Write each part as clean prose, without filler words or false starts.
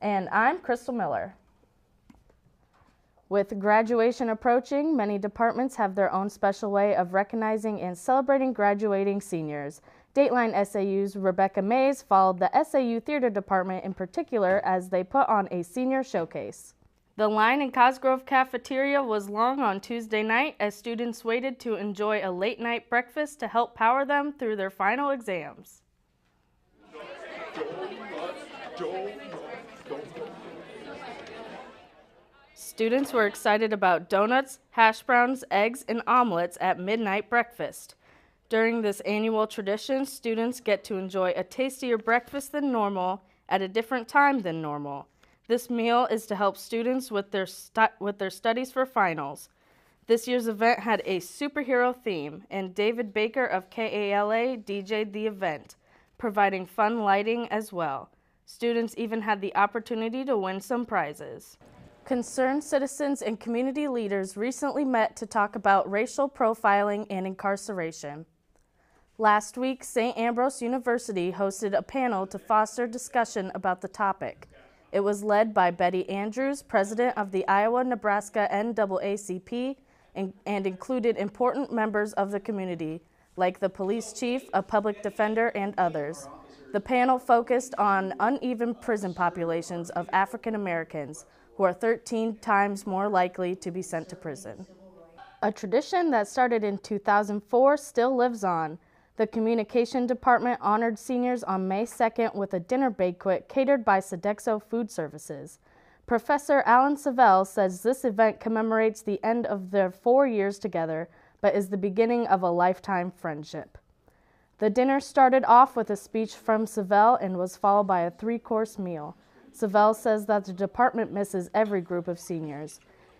And I'm Crystal Miller. With graduation approaching, many departments have their own special way of recognizing and celebrating graduating seniors. Dateline SAU's Rebecca Mays followed the SAU Theater Department in particular as they put on a senior showcase. The line in Cosgrove Cafeteria was long on Tuesday night as students waited to enjoy a late-night breakfast to help power them through their final exams. Students were excited about donuts, hash browns, eggs, and omelets at midnight breakfast. During this annual tradition, students get to enjoy a tastier breakfast than normal at a different time than normal. This meal is to help students with their studies for finals. This year's event had a superhero theme, and David Baker of KALA DJ'd the event, providing fun lighting as well. Students even had the opportunity to win some prizes. Concerned citizens and community leaders recently met to talk about racial profiling and incarceration. Last week, St. Ambrose University hosted a panel to foster discussion about the topic. It was led by Betty Andrews, president of the Iowa-Nebraska NAACP, and included important members of the community, like the police chief, a public defender, and others. The panel focused on uneven prison populations of African Americans, who are 13 times more likely to be sent to prison. A tradition that started in 2004 still lives on. The Communication Department honored seniors on May 2nd with a dinner banquet catered by Sodexo Food Services. Professor Alan Savell says this event commemorates the end of their 4 years together, but is the beginning of a lifetime friendship. The dinner started off with a speech from Savell and was followed by a 3-course meal. Savell says that the department misses every group of seniors.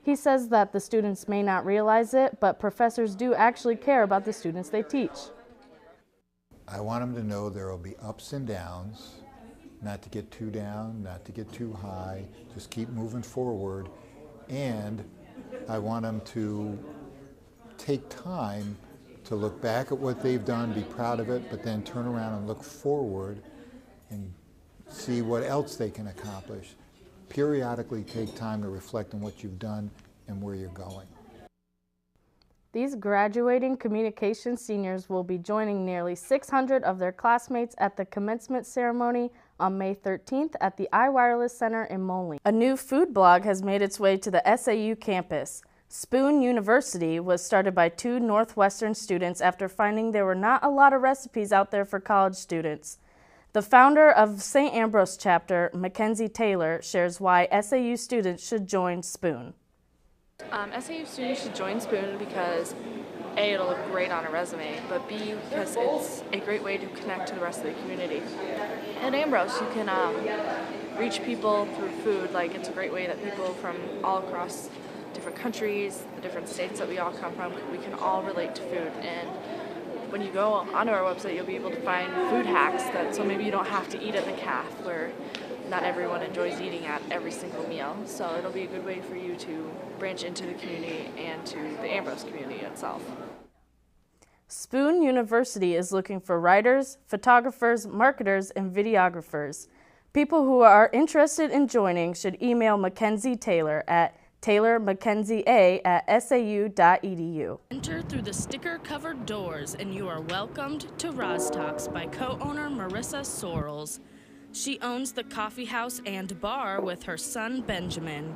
He says that the students may not realize it, but professors do actually care about the students they teach. I want them to know there will be ups and downs, not to get too down, not to get too high, just keep moving forward. And I want them to take time to look back at what they've done, be proud of it, but then turn around and look forward and see what else they can accomplish. Periodically take time to reflect on what you've done and where you're going. These graduating communication seniors will be joining nearly 600 of their classmates at the commencement ceremony on May 13th at the iWireless Center in Moline. A new food blog has made its way to the SAU campus. Spoon University was started by 2 Northwestern students after finding there were not a lot of recipes out there for college students. The founder of St. Ambrose chapter, Mackenzie Taylor, shares why SAU students should join Spoon. SAU students should join Spoon because A, it'll look great on a resume, but B, because it's a great way to connect to the rest of the community. At Ambrose, you can reach people through food. Like, it's a great way that people from all across different countries, the different states that we all come from, we can all relate to food. And when you go onto our website, you'll be able to find food hacks so maybe you don't have to eat at the CAF, where not everyone enjoys eating at every single meal. So it'll be a good way for you to branch into the community and to the Ambrose community itself. Spoon University is looking for writers, photographers, marketers, and videographers. People who are interested in joining should email Mackenzie Taylor at taylormackenzie@sau.edu. Enter through the sticker-covered doors and you are welcomed to Roz Talks by co-owner Marissa Sorrells. She owns the coffee house and bar with her son Benjamin.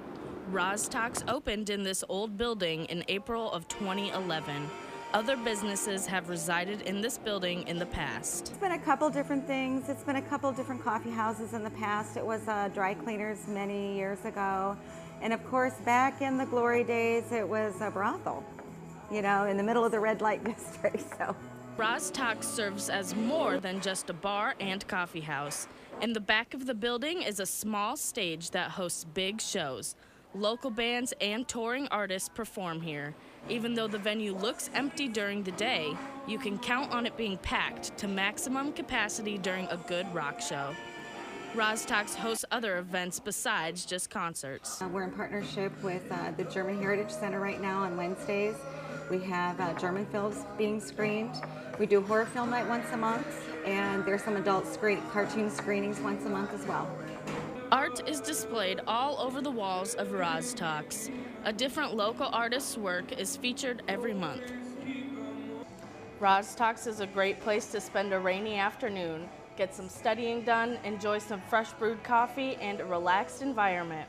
Roz Talks opened in this old building in April of 2011. Other businesses have resided in this building in the past. It's been a couple different things. It's been a couple different coffee houses in the past. It was dry cleaners many years ago. And of course, back in the glory days, it was a brothel, you know, in the middle of the red light district. So, Roz Talks serves as more than just a bar and coffee house. In the back of the building is a small stage that hosts big shows. Local bands and touring artists perform here. Even though the venue looks empty during the day, you can count on it being packed to maximum capacity during a good rock show. Roz Talks hosts other events besides just concerts. we're in partnership with the German Heritage Center right now on Wednesdays. We have German films being screened. We do horror film night once a month, and there's some adult cartoon screenings once a month as well. Art is displayed all over the walls of Roz Talks. A different local artist's work is featured every month. Roz Talks is a great place to spend a rainy afternoon, get some studying done, enjoy some fresh brewed coffee, and a relaxed environment.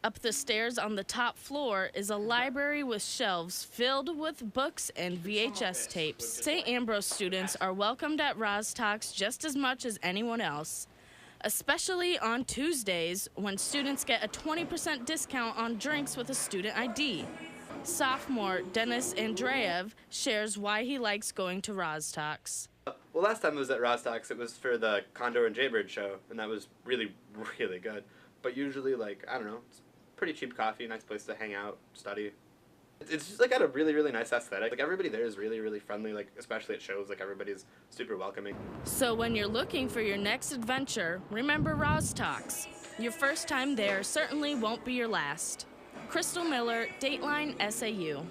Up the stairs on the top floor is a library with shelves filled with books and VHS tapes. St. Ambrose students are welcomed at Roz Talks just as much as anyone else, especially on Tuesdays when students get a 20% discount on drinks with a student ID. Sophomore Dennis Andreev shares why he likes going to Roz Talks. Well, last time it was at Roz Talks, it was for the Condor and Jaybird show, and that was really, really good. But usually, like, I don't know, it's pretty cheap coffee, nice place to hang out, study. It's just, like, got a really, really nice aesthetic. Like, everybody there is really, really friendly, like, especially at shows, like, everybody's super welcoming. So when you're looking for your next adventure, remember Roz Talks. Your first time there certainly won't be your last. Crystal Miller, Dateline SAU.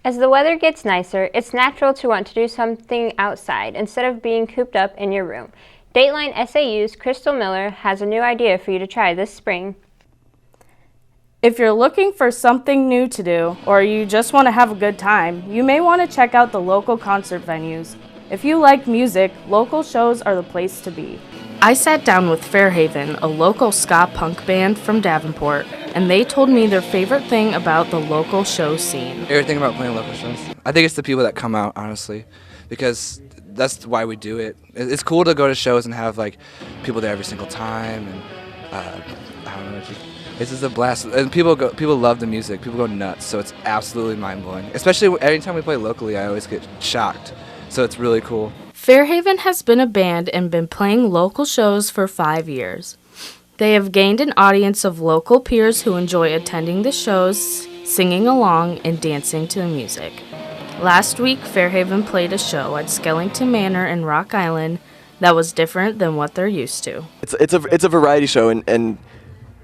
As the weather gets nicer, it's natural to want to do something outside instead of being cooped up in your room. Dateline SAU's Crystal Miller has a new idea for you to try this spring. If you're looking for something new to do, or you just want to have a good time, you may want to check out the local concert venues. If you like music, local shows are the place to be. I sat down with Fairhaven, a local ska punk band from Davenport, and they told me their favorite thing about the local show scene. Favorite thing about playing local shows? I think it's the people that come out, honestly, because that's why we do it. It's cool to go to shows and have like people there every single time, and I don't know, it's just a blast. And people love the music. People go nuts, so it's absolutely mind-blowing. Especially anytime we play locally, I always get shocked, so it's really cool. Fairhaven has been a band and been playing local shows for 5 years. They have gained an audience of local peers who enjoy attending the shows, singing along, and dancing to the music. Last week, Fairhaven played a show at Skellington Manor in Rock Island that was different than what they're used to. It's a variety show, and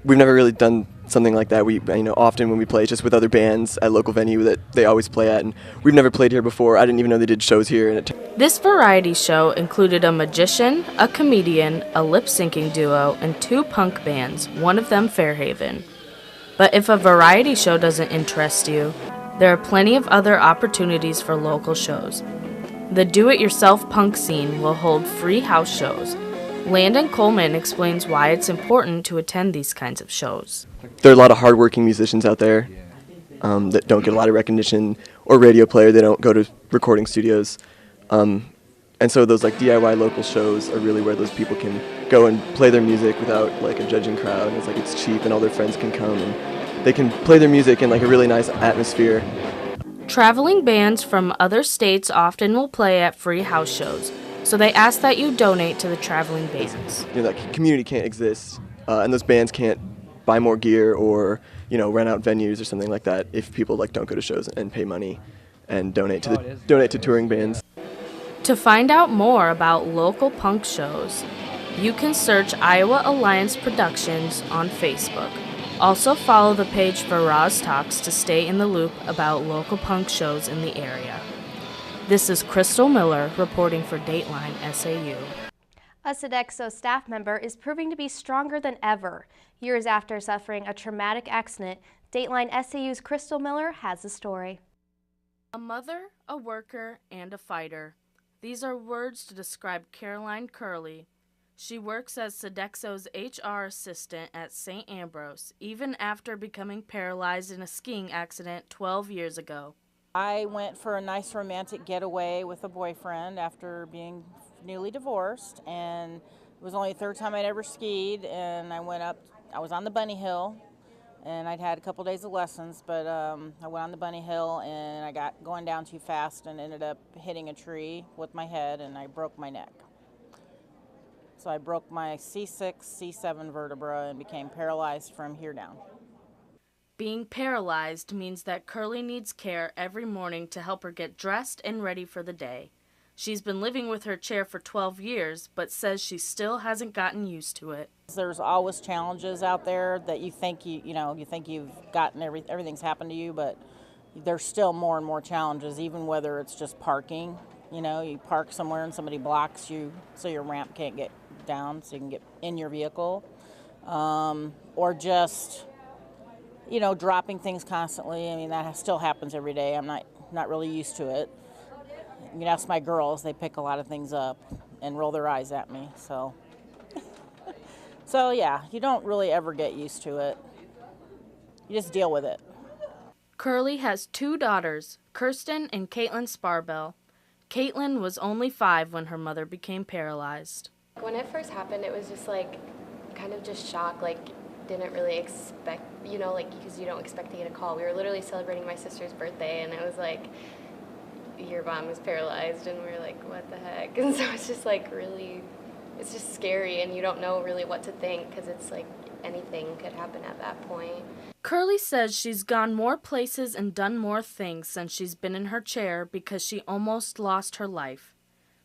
we've never really done something like that. We often when we play it's just with other bands at local venue that they always play at, and we've never played here before. I didn't even know they did shows here. And this variety show included a magician, a comedian, a lip-syncing duo, and 2 punk bands, one of them Fairhaven. But if a variety show doesn't interest you, there are plenty of other opportunities for local shows. The do-it-yourself punk scene will hold free house shows. Landon Coleman explains why it's important to attend these kinds of shows. There are a lot of hardworking musicians out there that don't get a lot of recognition, or radio player. They don't go to recording studios. And so those like DIY local shows are really where those people can go and play their music without like a judging crowd. And it's cheap, and all their friends can come, and they can play their music in like a really nice atmosphere. Traveling bands from other states often will play at free house shows, so they ask that you donate to the traveling bands. That community can't exist, and those bands can't buy more gear or rent out venues or something like that if people don't go to shows and pay money and donate to touring bands. To find out more about local punk shows, you can search Iowa Alliance Productions on Facebook. Also follow the page for Roz Talks to stay in the loop about local punk shows in the area. This is Crystal Miller reporting for Dateline SAU. A Sodexo staff member is proving to be stronger than ever. Years after suffering a traumatic accident, Dateline SAU's Crystal Miller has the story. A mother, a worker, and a fighter. These are words to describe Caroline Curley. She works as Sodexo's HR assistant at St. Ambrose, even after becoming paralyzed in a skiing accident 12 years ago. I went for a nice romantic getaway with a boyfriend after being newly divorced, and it was only the 3rd time I'd ever skied, and I was on the bunny hill, and I'd had a couple days of lessons, but I went on the bunny hill and I got going down too fast and ended up hitting a tree with my head, and I broke my neck. So I broke my C6, C7 vertebra and became paralyzed from here down. Being paralyzed means that Curly needs care every morning to help her get dressed and ready for the day. She's been living with her chair for 12 years, but says she still hasn't gotten used to it. There's always challenges out there that you think you think you've gotten everything's happened to you, but there's still more and more challenges, even whether it's just parking. You park somewhere and somebody blocks you so your ramp can't get down so you can get in your vehicle, or just, you know, dropping things constantly. I mean, that still happens every day. I'm not really used to it. You can ask my girls, they pick a lot of things up and roll their eyes at me, so. So yeah, you don't really ever get used to it. You just deal with it. Curly has 2 daughters, Kirsten and Caitlin Sparbell. Caitlin was only 5 when her mother became paralyzed. When it first happened, it was just like, kind of just shocked, like, didn't really expect, you know, like, because you don't expect to get a call. We were literally celebrating my sister's birthday, and it was like, your mom was paralyzed, and we were like, what the heck? And so it's just like really, it's just scary, and you don't know really what to think, because it's like anything could happen at that point. Curly says she's gone more places and done more things since she's been in her chair because she almost lost her life.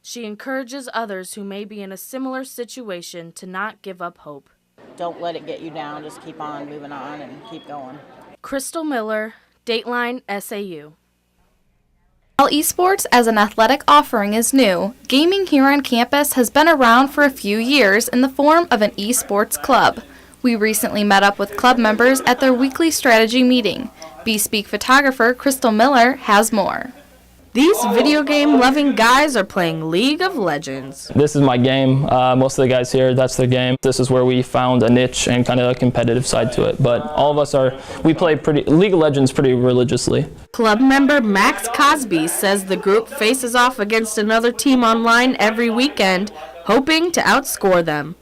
She encourages others who may be in a similar situation to not give up hope. Don't let it get you down. Just keep on moving on and keep going. Crystal Miller, Dateline SAU. While esports as an athletic offering is new, gaming here on campus has been around for a few years in the form of an esports club. We recently met up with club members at their weekly strategy meeting. B-Speak photographer Crystal Miller has more. These video game loving guys are playing League of Legends. This is my game. Most of the guys here, that's their game. This is where we found a niche and kind of a competitive side to it. But all of us we play League of Legends pretty religiously. Club member Max Cosby says the group faces off against another team online every weekend, hoping to outscore them.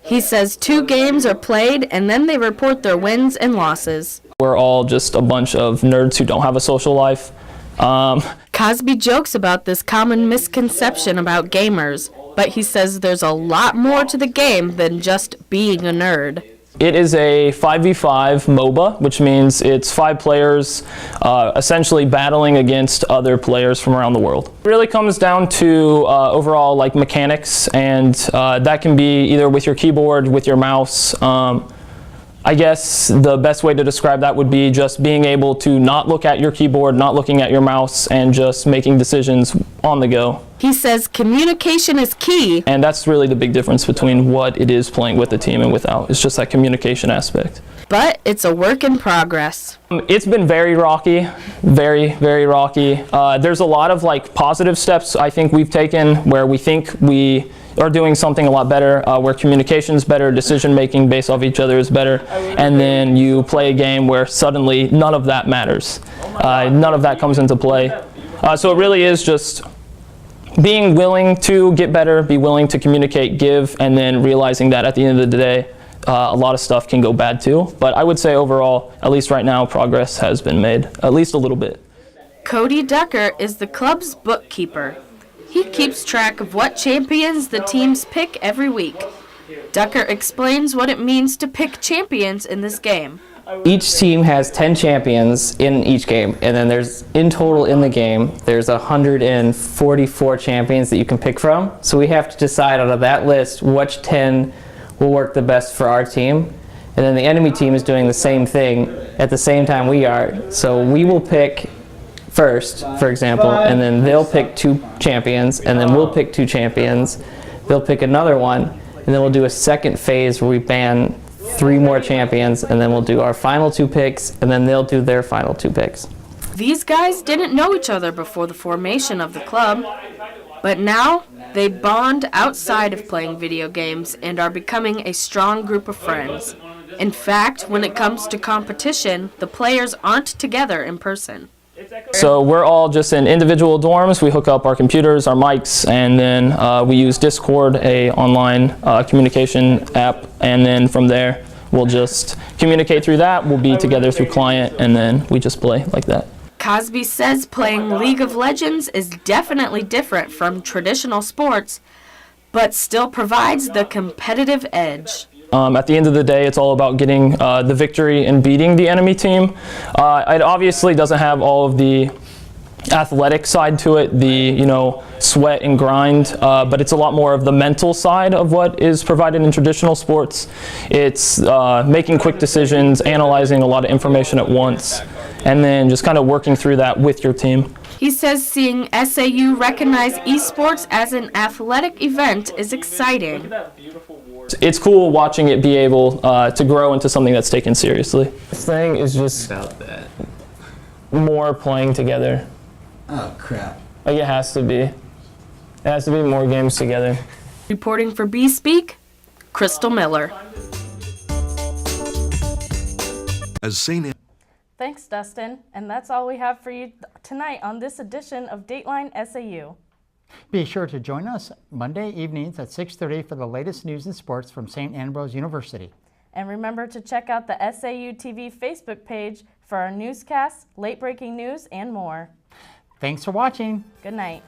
He says 2 games are played and then they report their wins and losses. We're all just a bunch of nerds who don't have a social life. Cosby jokes about this common misconception about gamers, but he says there's a lot more to the game than just being a nerd. It is a 5v5 MOBA, which means it's 5 players essentially battling against other players from around the world. It really comes down to overall like mechanics, and that can be either with your keyboard, with your mouse. I guess the best way to describe that would be just being able to not look at your keyboard, not looking at your mouse, and just making decisions on the go. He says communication is key. And that's really the big difference between what it is playing with the team and without. It's just that communication aspect. But it's a work in progress. It's been very rocky, very, very rocky. There's a lot of like positive steps I think we've taken where we think we are doing something a lot better, where communication's better, decision making based off each other is better, and then you play a game where suddenly none of that matters. None of that comes into play. So it really is just being willing to get better, be willing to communicate, give, and then realizing that at the end of the day, a lot of stuff can go bad too. But I would say overall, at least right now, progress has been made, at least a little bit. Cody Ducker is the club's bookkeeper. He keeps track of what champions the teams pick every week. Ducker explains what it means to pick champions in this game. Each team has 10 champions in each game, and then there's, in total in the game, there's 144 champions that you can pick from. So we have to decide out of that list which 10 will work the best for our team. And then the enemy team is doing the same thing at the same time we are. So we will pick first, for example, and then they'll pick 2 champions, and then we'll pick 2 champions. They'll pick another one, and then we'll do a second phase where we ban 3 more champions, and then we'll do our final 2 picks, and then they'll do their final 2 picks. These guys didn't know each other before the formation of the club, but now they bond outside of playing video games and are becoming a strong group of friends. In fact, when it comes to competition, the players aren't together in person. So we're all just in individual dorms. We hook up our computers, our mics, and then we use Discord, a online communication app, and then from there we'll just communicate through that. We'll be together through client, and then we just play like that. Cosby says playing League of Legends is definitely different from traditional sports, but still provides the competitive edge. At the end of the day, it's all about getting the victory and beating the enemy team. It obviously doesn't have all of the athletic side to it, the sweat and grind, but it's a lot more of the mental side of what is provided in traditional sports. It's making quick decisions, analyzing a lot of information at once, and then just kind of working through that with your team. He says seeing SAU recognize esports as an athletic event is exciting. It's cool watching it be able to grow into something that's taken seriously. This thing is just About that. more playing together. Oh, crap. Like it has to be. It has to be more games together. Reporting for B-Speak, Crystal Miller. As St. Thanks, Dustin. And that's all we have for you tonight on this edition of Dateline SAU. Be sure to join us Monday evenings at 6:30 for the latest news and sports from St. Ambrose University. And remember to check out the SAUtv Facebook page for our newscasts, late-breaking news, and more. Thanks for watching. Good night.